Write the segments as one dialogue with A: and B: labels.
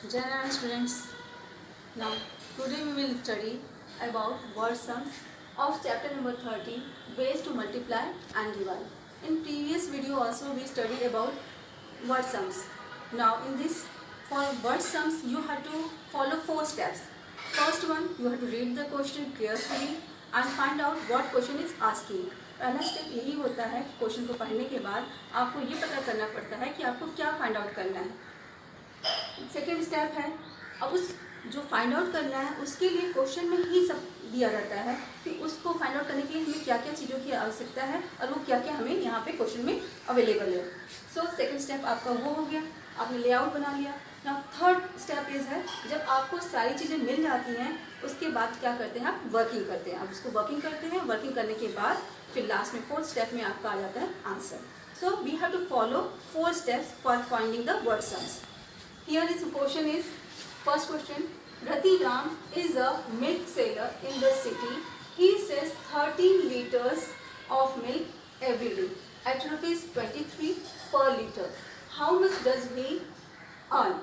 A: General students, now today we will study about word sums of chapter number 13, ways to multiply and divide. In previous video also we studied about word sums. Now in this, for word sums you have to follow 4 steps. First one, you have to read the question carefully and find out what question is asking. पहला step यही होता है, question को पढ़ने के बाद आपको ये पता करना पड़ता है कि आपको क्या फाइंड आउट करना है. सेकेंड स्टेप है, अब उस जो फाइंड आउट करना है उसके लिए क्वेश्चन में ही सब दिया रहता है कि उसको फाइंड आउट करने के लिए हमें क्या क्या चीज़ों की आवश्यकता है और वो क्या क्या हमें यहाँ पे क्वेश्चन में अवेलेबल है. सो सेकेंड स्टेप आपका वो हो गया, आपने लेआउट बना लिया. नाउ थर्ड स्टेप इज है, जब आपको सारी चीज़ें मिल जाती हैं उसके बाद क्या करते हैं, आप वर्किंग करते हैं. आप उसको वर्किंग करते हैं, वर्किंग करने के बाद फिर लास्ट में फोर्थ स्टेप में आपका आ जाता है answer. So we have to follow 4 steps for finding the word sums. Here is question is, first question, Rati Ram is a milk seller in the city. He sells 13 liters of milk every day at rupees 23 per liter. How much does he earn?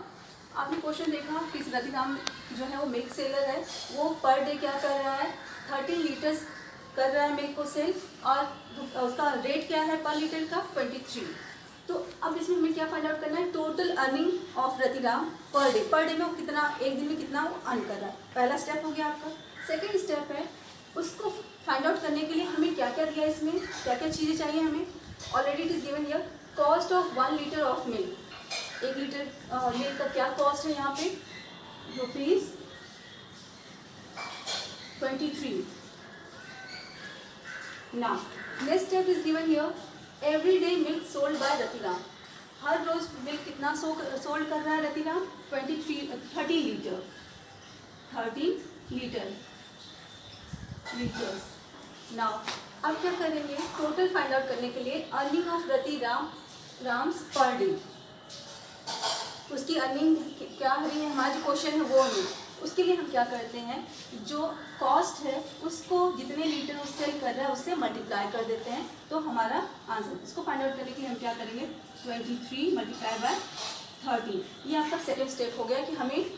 A: आपने question देखा कि रति राम जो है वो milk seller है, वो per day क्या कर रहा है, 13 लीटर्स कर रहा है मिल्क को सेल, और उसका रेट क्या है पर लीटर का 23. तो अब इसमें हमें क्या फाइंड आउट करना है, total earning of Ratiram per day में वो कितना, एक दिन में कितना वो अर्न कर रहा है. पहला स्टेप हो गया आपका. सेकेंड स्टेप है, उसको फाइंड आउट करने के लिए हमें क्या क्या दिया, इसमें क्या क्या चीज़ें चाहिए हमें. Already it is given here, cost of 1 litre of milk. 1 litre milk का क्या कॉस्ट है यहाँ पे, rupees 23. Now next step is given here, every day milk sold by Ratiram. हर रोज मिल्क कितना सोल्ड कर रहा है रतिराम, 13 लीटर. 13 लीटर्स. नाउ अब क्या करेंगे, टोटल फाइंड आउट करने के लिए अर्निंग ऑफ रतिराम्स पर डे. उसकी अर्निंग क्या है, हमारा जो क्वेश्चन है वो नहीं. उसके लिए हम क्या करते हैं, जो कॉस्ट है उसको जितने लीटर वो सेल कर रहा है उससे मल्टीप्लाई कर देते हैं, तो हमारा आंसर. इसको फाइंड आउट करने के लिए हम क्या करेंगे, 23 मल्टीप्लाई बाय 13. ये आपका सेकेंड स्टेप हो गया कि हमें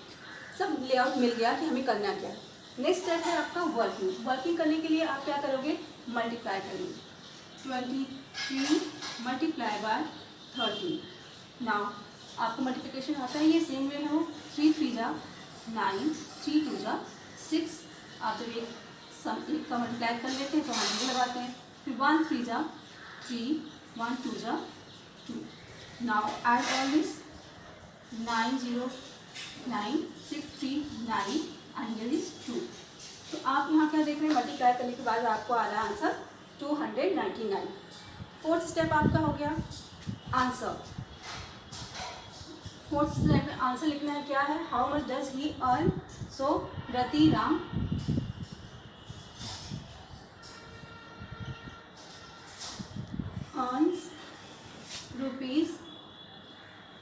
A: सब लेआउट मिल गया कि हमें करना क्या है. नेक्स्ट स्टेप है आपका वर्किंग. वर्किंग करने के लिए आप क्या करोगे, मल्टीप्लाई करेंगे. 23 मल्टीप्लाई बाय 13. नाउ आपको मल्टीप्लिकेशन आता है, ये सेम वे हो, 3 3 जा 9, 3 2 जा 6. आप जब एक का मल्टीप्लाई कर लेते हैं तो हम लगाते हैं. फिर 1 3 जा 3, 1 2 जा 2. Now add all this, 9 0 9 6 3 9 and here is 2. तो आप यहाँ क्या देख रहे हैं, मल्टीप्लाई करने के बाद आपको आ रहा है आंसर 299. फोर्थ स्टेप आपका हो गया आंसर. फोर्थ स्टेप में आंसर लिखना है, क्या है, how much does he earn. So Ratiram earns rupees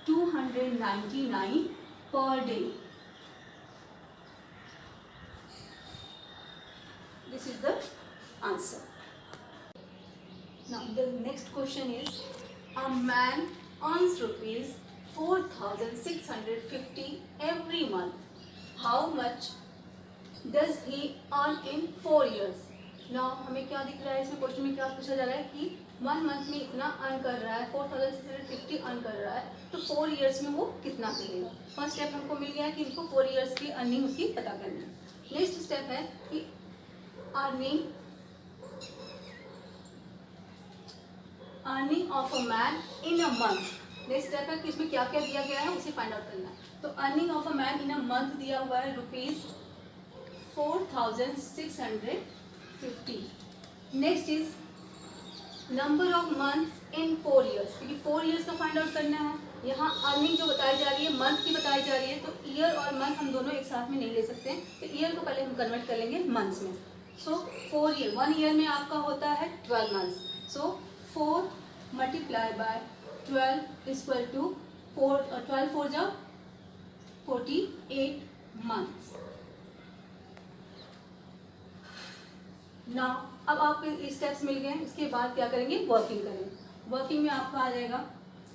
A: 299 per day. This is the answer. Now the next question is, a man earns rupees 4,650 every month. How much does he earn in 4 years? Now हमें क्या दिख रहा है इसमें, question में क्या पूछा जा रहा है कि 1 मंथ में इतना अर्न कर रहा है, 4,650 अर्न कर रहा है, तो 4 ईयर्स में वो कितना करेगा. फर्स्ट स्टेप हमको मिल गया है कि इनको 4 ईयर्स की अर्निंग उसकी पता करनी है. नेक्स्ट स्टेप है कि earning of a man in a month. Next step है कि इसमें क्या क्या दिया गया है उसे फाइंड आउट करना है. तो earning of a man in a month दिया हुआ है rupees 4,650. Next is number of months in 4 years, क्योंकि 4 ईयर्स का फाइंड आउट करना है. यहाँ अर्निंग जो बताई जा रही है मंथ की बताई जा रही है, तो ईयर और मंथ हम दोनों एक साथ में नहीं ले सकते हैं, तो ईयर को पहले हम कन्वर्ट कर लेंगे मंथ्स में. सो 4 ईयर, 1 ईयर में आपका होता है 12 months. So 4 multiply by 12 is equal to 12 4 जा 48 मंथ्स. नाउ अब आपके स्टेप्स मिल गए, इसके बाद क्या करेंगे, वर्किंग करेंगे. वर्किंग में आपका आ जाएगा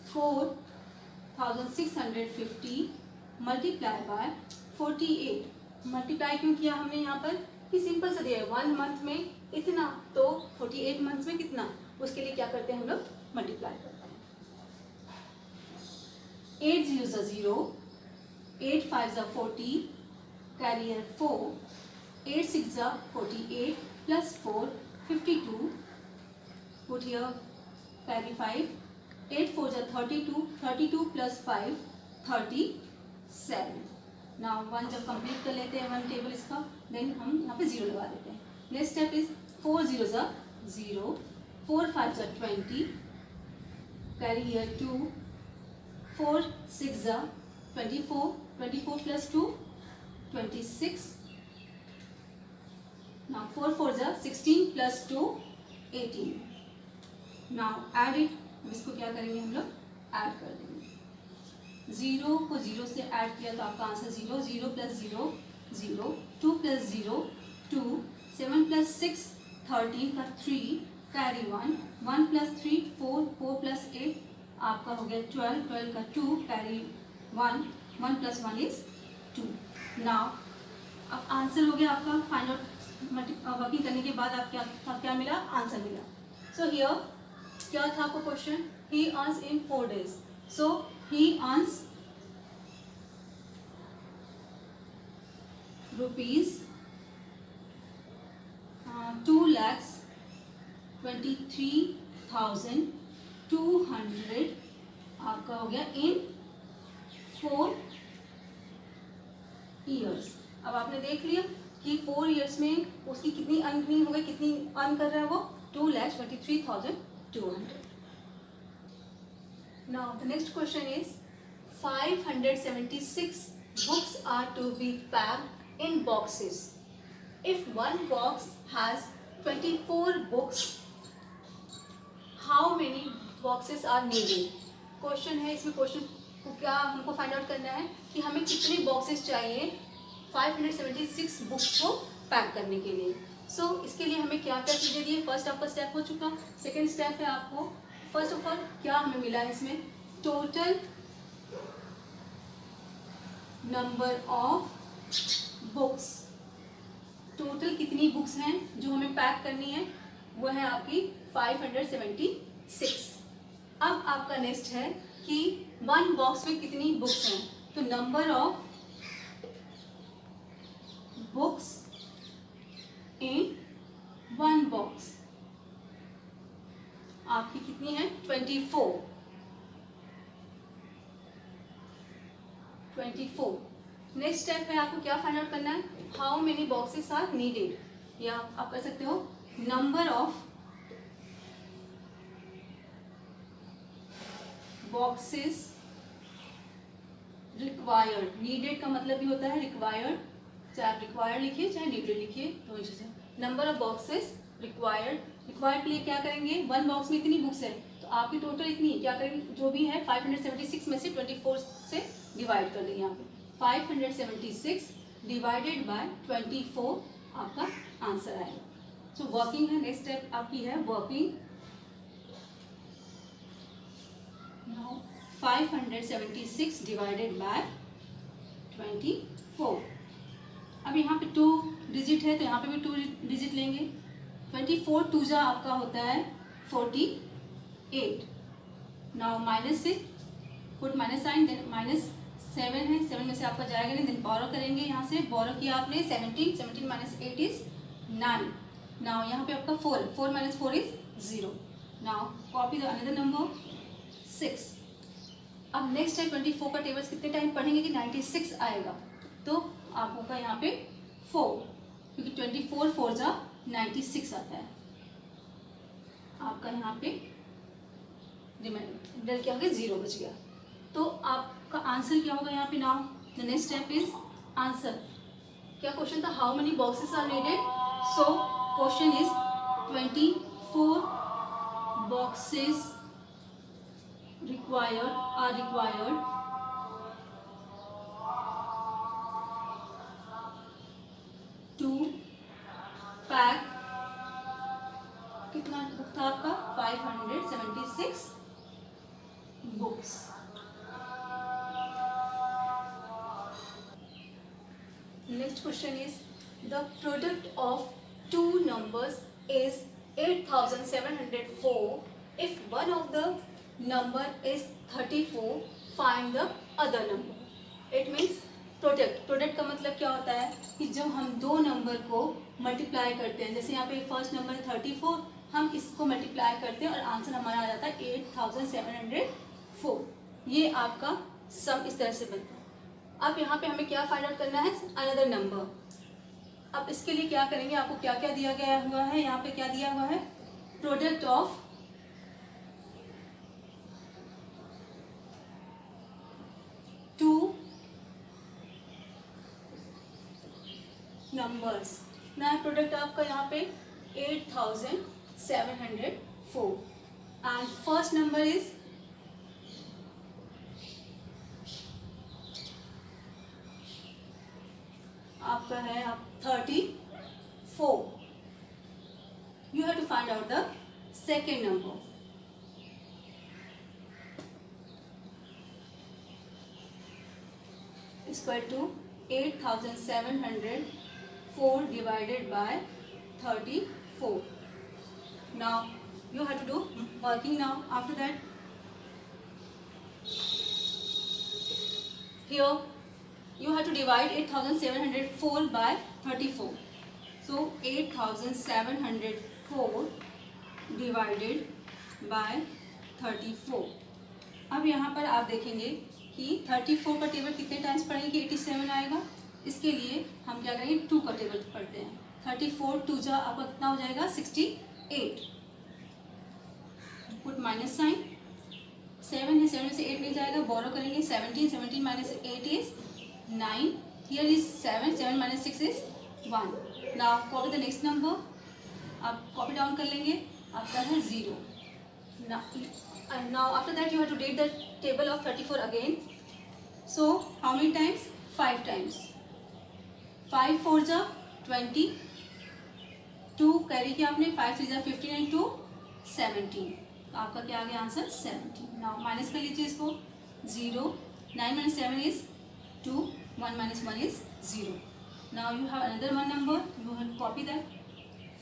A: 4,650 मल्टीप्लाई बाय 48। मल्टीप्लाई क्यों किया हमने यहाँ पर कि सिंपल सा दिया है 1 मंथ में इतना, तो 48 मंथ्स में कितना, उसके लिए क्या करते हैं हम लोग मल्टीप्लाई करते हैं। 8 0 0, 8 5 40, कैरी है 4, 8 6 48 plus 4 52, put here carry 5, 8 4 32, 32 plus 5 37। Now 1 जब कंप्लीट कर लेते हैं 1 टेबल इसका, देन हम यहाँ पे 0 लगा देते हैं। Next step is 4 0 0, 4 5 20, carry here 2, 4 6 24, 24 plus 2 26। Now 4 4 16 plus 2 18. Now add it. इसको क्या करेंगे हम लोग, ऐड कर देंगे। 0 को 0 से ऐड किया तो आपका आंसर 0, 0 प्लस 0 0, 2 प्लस 0 2, 7 प्लस 6 13 का 3, कैरी 1, 1 प्लस 3 4, 4 प्लस 8 आपका हो गया 12, 12 का 2, कैरी 1, 1 प्लस 1 इज 2। नाउ अब आंसर हो गया आपका फाइंड आउट। वर्किंग करने के बाद आप क्या मिला, आंसर मिला। सो हियर क्या था आपको क्वेश्चन, ही अर्न्स इन 4 days, सो ही अर्न्स रुपीज 2,23,200 आपका हो गया इन 4 years। अब आपने देख लिया कि 4 years में उसकी कितनी अर्निंग हो गई, कितनी अर्न कर रहा है वो, 2,23,200। Now the next question is 576 books are to be packed in boxes. If one box has 24 books, how many boxes are needed? Question है, इसमें क्वेश्चन को क्या हमको फाइंड आउट करना है कि हमें कितने बॉक्सेस चाहिए 576 बुक्स को पैक करने के लिए। सो इसके लिए हमें क्या क्या चीज़ें दी है, फर्स्ट आपका स्टेप हो चुका, सेकेंड स्टेप है आपको फर्स्ट ऑफ ऑल क्या हमें मिला है इसमें, total number of books, total कितनी बुक्स हैं जो हमें पैक करनी है, वो है आपकी 576। अब आपका नेक्स्ट है कि 1 बॉक्स में कितनी बुक्स हैं, तो number of books in 1 box आपकी कितनी है, 24। नेक्स्ट स्टेप है आपको क्या फाइंड आउट करना है, how many boxes are needed, या आप कर सकते हो number of boxes required. Needed का मतलब भी होता है रिक्वायर्ड, चाहे आप रिक्वायर्ड लिखिए चाहे नीडेड लिखिए, तो चीजें number of boxes required. Required के लिए क्या करेंगे, 1 बॉक्स में इतनी बुक्स है तो आपकी टोटल इतनी क्या करेंगे, जो भी है 576 में से 24 से डिवाइड कर देंगे। यहाँ पे 576 डिवाइडेड बाय 24 आपका आंसर आएगा। सो वर्किंग है, नेक्स्ट स्टेप आपकी है वर्किंग। Now 576 divided by 24। अब यहाँ पे 2 डिजिट है तो यहाँ पे भी 2 डिजिट लेंगे। 24 2 जा आपका होता है 48। नाउ माइनस से पुट माइनस साइन, देन -7 है, 7 में से आपका जाएगा नहीं, देन बोरो करेंगे, यहाँ से बोरो किया आपने 17 माइनस 8 इज 9। नाउ यहाँ पे आपका 4 minus 4 is 0। Now copy the another number 6। अब नेक्स्ट है 24 का टेबल्स कितने टाइम पढ़ेंगे कि 96 आएगा, तो आपको का यहाँ पे 4, क्योंकि 24 4 जा 96 आता है आपका, यहाँ पे रिमाइंडर क्या हो गया 0 बच गया, तो आपका आंसर क्या होगा यहाँ पे। Now the next step is answer. क्या क्वेश्चन था, how many boxes are needed, so question is 24 boxes are required to pack, कितना बुक था आपका 576 books. Next question is the product of two numbers is 8704. If one of the number is 34, find the other number. It means product का मतलब क्या होता है कि जब हम दो नंबर को मल्टीप्लाई करते हैं, जैसे यहाँ पे फर्स्ट नंबर 34, हम इसको मल्टीप्लाई करते हैं और आंसर हमारा आ जाता है 8704. ये आपका सम इस तरह से बनता है. अब यहाँ पे हमें क्या फाइंड आउट करना है, अनदर नंबर. अब इसके लिए क्या करेंगे, आपको क्या क्या दिया गया हुआ है, यहाँ पे क्या दिया हुआ है, प्रोडक्ट ऑफ टू नंबर्स. नया प्रोडक्ट आपका यहाँ पे 8704 एंड फर्स्ट नंबर इज आपका है 34. You have to find out the second number. Equal to 8704 divided by 34. Now you have to do working now. After that, here you have to divide 8704 by 34. So 8704 divided by 34. अब यहाँ पर आप देखेंगे कि 34 का table कितने times पढ़ेंगे कि 87 आएगा. इसके लिए हम क्या करेंगे, 2 का टेबल पढ़ते हैं. 34 2 जा आपका कितना हो जाएगा 68. Put minus sign. 7 है, 7 से 8 मिल जाएगा, बोरो करेंगे. 17 17 minus 8 is 9. Here is 7 7 minus 6 is 1. Now copy the next number. आप कॉपी डाउन कर लेंगे, आपका है 0. Now after that you have to read the table of 34 again. So how many times? 5 times. 5 4 जा 20. 2 कैरी किया आपने. 5 3 जा 15 and 2 17. तो आपका क्या आ गया आंसर 17. नाउ माइनस कर लीजिए इसको. 0. 9 minus 7 is 2. 1 minus 1 is 0. Now you have another one number. You have to copy that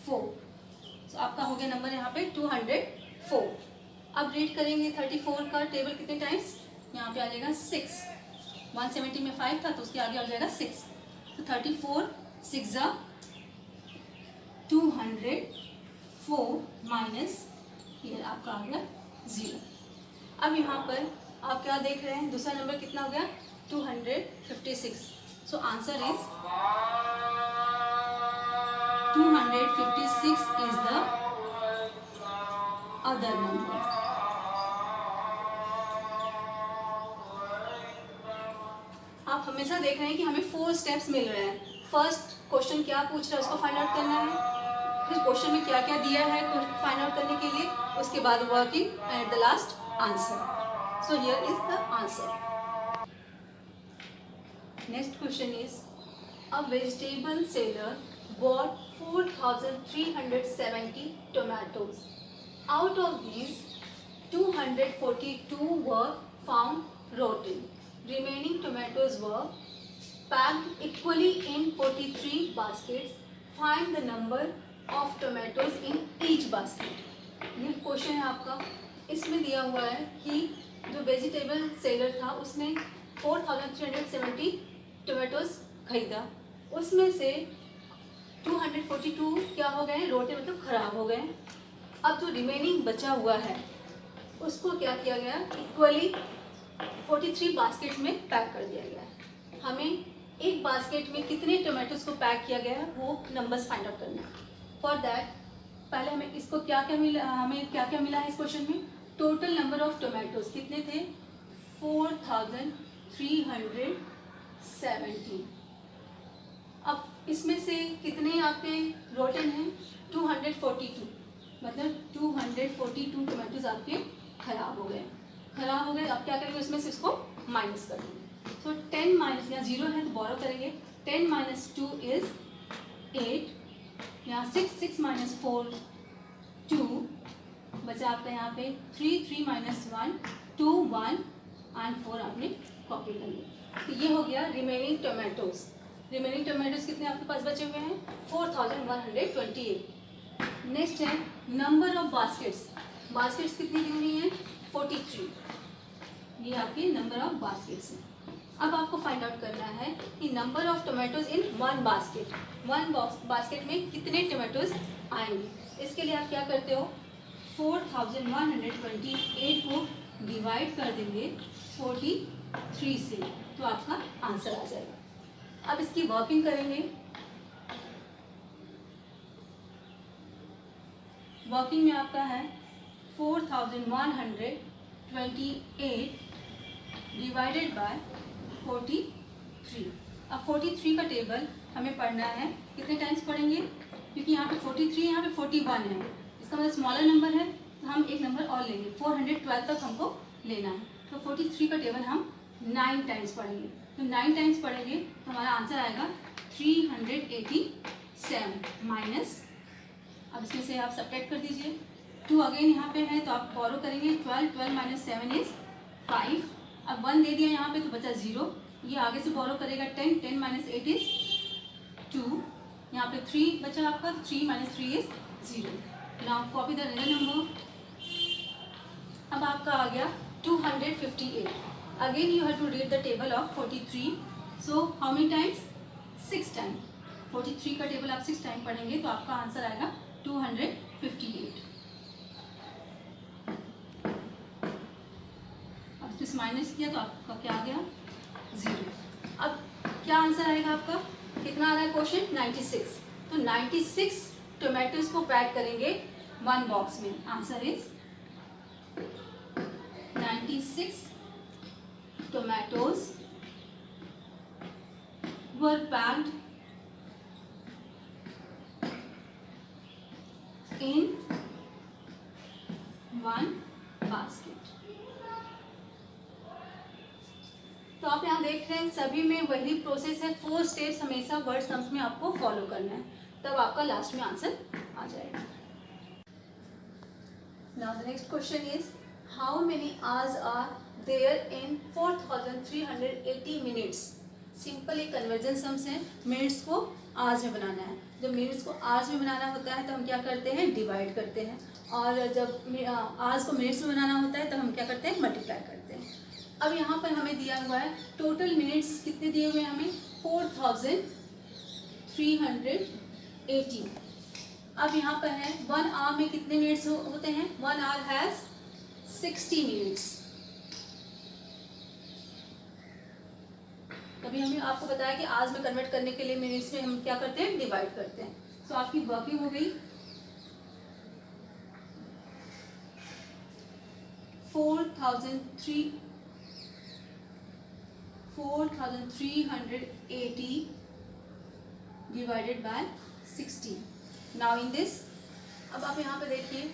A: 4. So आपका हो गया नंबर यहाँ पे 204. अब रीड करेंगे 34 का टेबल कितने टाइम्स. यहाँ पे आ जाएगा 6. 170 में 5 था तो उसके आगे आ जाएगा 6. तो 34 6 जा 204 माइनस ये आपका आ गया 0. अब यहाँ पर आप क्या देख रहे हैं, दूसरा नंबर कितना हो गया 256. So answer is 256 is the other number. आप हमेशा देख रहे हैं कि हमें 4 स्टेप्स मिल रहे हैं. फर्स्ट क्वेश्चन क्या पूछ रहा है उसको फाइंड आउट करना है, फिर क्वेश्चन में क्या क्या दिया है फाइंड आउट करने के लिए, उसके बाद working and at the last answer. So here is the answer. Next question is a vegetable seller bought 4370 tomatoes. Out of these 242 were found rotten. Remaining tomatoes were packed equally in 43 baskets. Find the number of tomatoes in each basket. ये question है आपका. इसमें दिया हुआ है कि जो vegetable seller था उसने 4370 टोमेटोज खरीदा, उसमें से 242 क्या हो गए, रोटे मतलब खराब हो गए. अब जो रिमेनिंग बचा हुआ है उसको क्या किया गया, इक्वली 43 बास्केट में पैक कर दिया गया है. हमें एक बास्केट में कितने टोमेटोज को पैक किया गया है वो नंबर्स फाइंड आउट करना है. फॉर दैट पहले हमें इसको क्या क्या मिला, हमें क्या क्या मिला है इस क्वेश्चन में. टोटल नंबर ऑफ टोमेटोज कितने थे 4370. अब इसमें से कितने आपके रोटन हैं 242, मतलब 242 टोमेटोज आपके खराब हो गए. अब क्या करेंगे, उसमें से इसको माइनस कर देंगे. सो 10 माइनस, यहाँ 0 है तो बोरो करेंगे. 10 माइनस 2 इज 8. यहाँ 6 माइनस 4 2 बचा आपका यहाँ पे 3 माइनस 1 2 1 एंड 4 आपने कॉपी कर लिया. तो ये हो गया रिमेनिंग टोमेटोज. रिमेनिंग टोमेटोज कितने आपके पास बचे हुए हैं? 4128। नेक्स्ट है नंबर ऑफ बास्केट्स। बास्केट्स कितनी दी हुई हैं? 43। ये आपके नंबर ऑफ बास्केट्स हैं। अब आपको फाइंड आउट करना है कि number of tomatoes in one basket, one basket में कितने टोमेटोज आएंगे। इसके लिए आप क्या करते हो, 4128 को डिवाइड कर देंगे 43 से, तो आपका आंसर आ जाएगा। अब इसकी वर्किंग करेंगे। वर्किंग में आपका है 4128 डिवाइडेड बाय 43। अब 43 का टेबल हमें पढ़ना है, कितने टाइम्स पढ़ेंगे, क्योंकि यहाँ पे 43 यहाँ पे 41 है, इसका मतलब स्मॉलर नंबर है, तो हम एक नंबर और लेंगे, 412 तक हमको लेना है। तो 43 का टेबल हम 9 टाइम्स पढ़ेंगे। तो 9 टाइम्स पढ़ेंगे तो हमारा आंसर आएगा 387 माइनस, अब इसमें से आप सब्ट्रैक्ट कर दीजिए। 2 अगेन यहाँ पे है तो आप फॉलो करेंगे, 12 माइनस 7 इज 5। अब 1 दे दिया यहाँ पे तो बचा 0, ये आगे से फॉलो करेगा 10 माइनस 8 इज 2, यहाँ पे 3 बचा आपका, 3 minus 3 is 0। Now copy the real number. अब आपका आ गया 258। Again you have to read the table of 43। So how many times? 6 time. 43 का टेबल आप 6 टाइम पढ़ेंगे तो आपका आंसर आएगा 258। अब इसमें माइनस किया तो आपका क्या आ गया? 0। अब क्या आंसर आएगा आपका? कितना आ रहा है क्वेश्चन? 96। तो 96 टोमेटोज को पैक करेंगे 1 बॉक्स में। Answer is 96 tomatoes were packed in 1 basket। तो आप यहाँ देख रहे हैं सभी में वही प्रोसेस है, 4 स्टेप्स हमेशा वर्ड सम्स में आपको फॉलो करना है, तब आपका लास्ट में आंसर आ जाएगा। Now the next question is how many hours are there in 4380 minutes. Simple एक कन्वर्जन सम्स है, मिनट्स को आवर्स में बनाना है। जब मिनट्स को आवर्स में बनाना होता है तो हम क्या करते हैं? डिवाइड करते हैं, और जब आवर्स को मिनट्स में बनाना होता है तो हम क्या करते हैं? मल्टीप्लाई करते हैं। अब यहाँ पर हमें दिया हुआ है टोटल मिनट्स कितने दिए हुए हैं हमें? 4380। अब यहाँ पर है 1 आवर में कितने मिनट्स होते हैं? 1 आवर हैज 60 मिनट्स। तभी हमने आपको बताया कि आवर्स में कन्वर्ट करने के लिए मिनट्स में हम क्या करते हैं? डिवाइड करते हैं। तो आपकी वर्किंग हो गई 4380 divided by 60। Now in this, अब आप यहाँ पे देखिए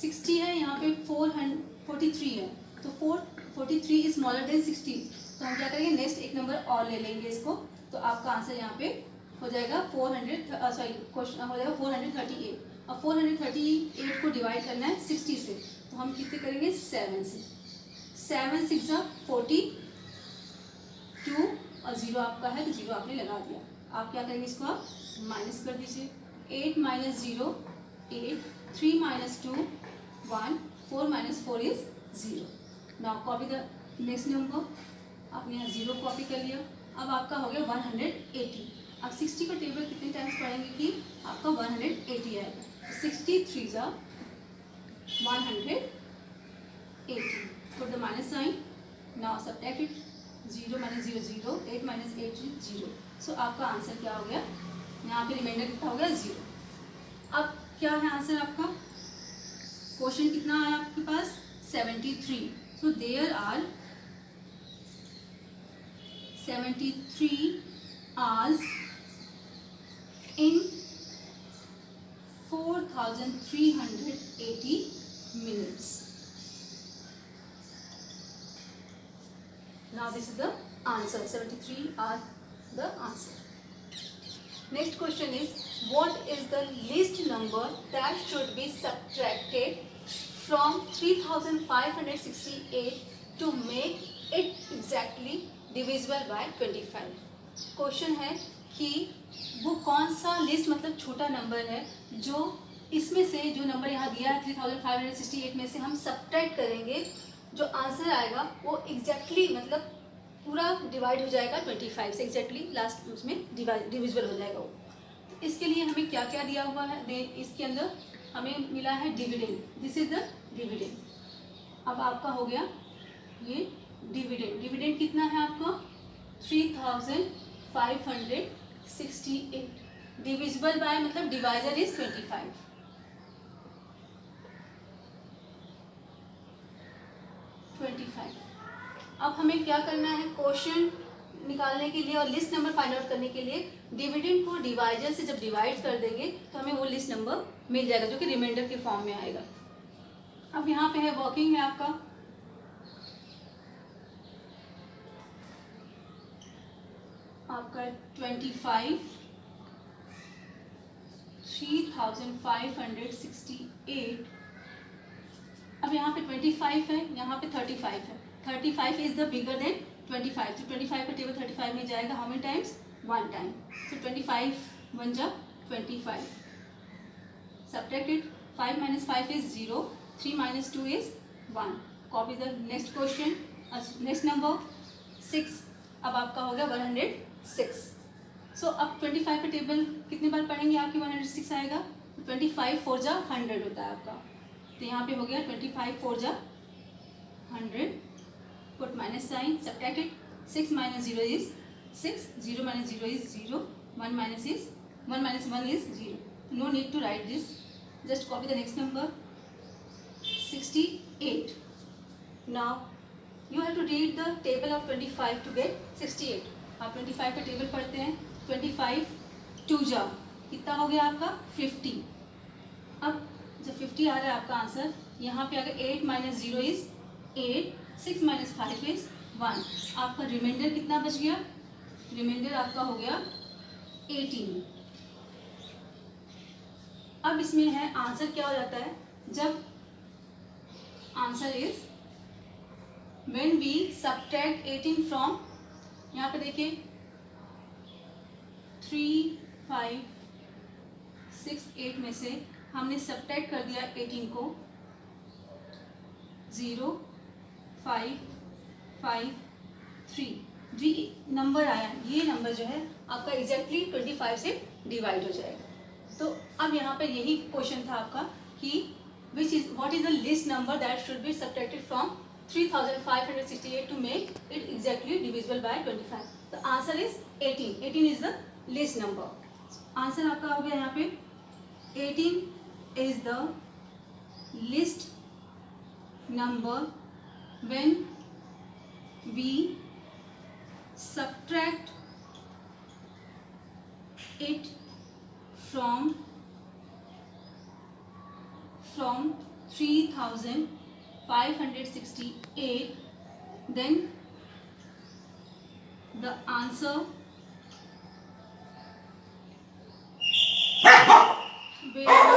A: 60 है, यहाँ पे 443 है, तो 443 इज स्मॉलर देन 60, तो हम क्या करेंगे? नेक्स्ट एक नंबर और ले लेंगे इसको, तो आपका आंसर यहाँ पे हो जाएगा 438। अब 438 को डिवाइड करना है 60 से, तो हम कितने करेंगे? 7 से। 7 6 42 और 0 आपका है तो 0 आपने लगा दिया। आप क्या करेंगे? इसको आप माइनस कर दीजिए। 8 minus 0 8, 3 minus 2 1, 4 minus 4 is 0। Now copy the next number. आपने यहाँ 0 कॉपी कर लिया। अब आपका हो गया 180। अब 60 का टेबल कितने टाइम्स पढ़ेंगे कि आपका 180 आएगा? 63 जा 180, put the minus sign, now subtract it, 0 minus 0 0, 8 minus 8 0। सो आपका आंसर क्या हो गया? यहाँ पे रिमाइंडर कितना हो गया? 0। अब क्या है आंसर आपका? क्वेश्चन कितना आया आपके पास? 73। So there are 73 hours in 4380 minutes। Now this is the answer. 73 are the answer. Next question is, what is the least number that should be subtracted from 3568 to make it exactly divisible by 25? Question है कि वो कौन सा list मतलब छोटा number है जो इसमें से जो नंबर यहाँ दिया है 3568 में से हम सब्ट्रैक्ट करेंगे, जो आंसर आएगा वो एग्जैक्टली मतलब पूरा डिवाइड हो जाएगा 25 से, एग्जैक्टली लास्ट उसमें डिविजिबल हो जाएगा वो। तो इसके लिए हमें क्या क्या दिया हुआ है, इसके अंदर हमें मिला है dividend, this is the dividend. अब आपका हो गया ये डिविडेंड। डिविडेंड कितना है आपका 3568, डिविजिबल बाय मतलब डिवाइजर इज 25। अब हमें क्या करना है, क्वोशिएंट निकालने के लिए और लिस्ट नंबर फाइंड आउट करने के लिए डिविडेंड को डिवाइजर से जब डिवाइड कर देंगे तो हमें वो लिस्ट नंबर मिल जाएगा जो कि रिमाइंडर के फॉर्म में आएगा। अब यहाँ पे है वर्किंग है आपका, आपका 25 3568। अब यहाँ पे 25 है, यहाँ पे 35 है। 35 इज द बिगर देन 25, तो 25 का टेबल 35 में जाएगा हाउ मेनी टाइम्स, 1 टाइम। तो 25 1 जा 25, subtracted 5 - 5 is 0, 3 - 2 is 1। Copy the next question, next number 6। अब आपका हो गया 106। सो अब 25 का टेबल कितने बार पढ़ेंगे आपकी 106 आएगा, 25 4 जा 100 होता है आपका। तो यहाँ पे हो गया 25 4 जा 100, put minus sign, subtracted 6 - 0 is 6, 0 - 0 is 0, 1 - 1 is 0। No need to write this, just copy the next number 68। Now you have to read the table of 25 to get 68। आप 25 का टेबल पढ़ते हैं, 25 2 जा कितना हो गया आपका 50। अब जब 50 आ रहा है आपका आंसर, यहाँ पे अगर 8 - 0 इज 8, 6 - 5 इज 1। आपका रिमाइंडर कितना बच गया, रिमाइंडर आपका हो गया 18। अब इसमें है आंसर क्या हो जाता है, जब answer is when we subtract 18 from, यहाँ पे देखिए 3 5 6 8 में से हमने सब्ट्रैक्ट कर दिया 18 को, 0 5 5 3 जी नंबर आया, ये नंबर जो है आपका एग्जैक्टली 25 से डिवाइड हो जाएगा। तो अब यहाँ पर यही क्वेश्चन था आपका कि what is the least number that should be subtracted from 3568 to make it exactly divisible by 25। The answer is 18। 18 is the least number. Answer आपका हो गया यहाँ पे 18 is the list number when we subtract it from 3568, then the answer will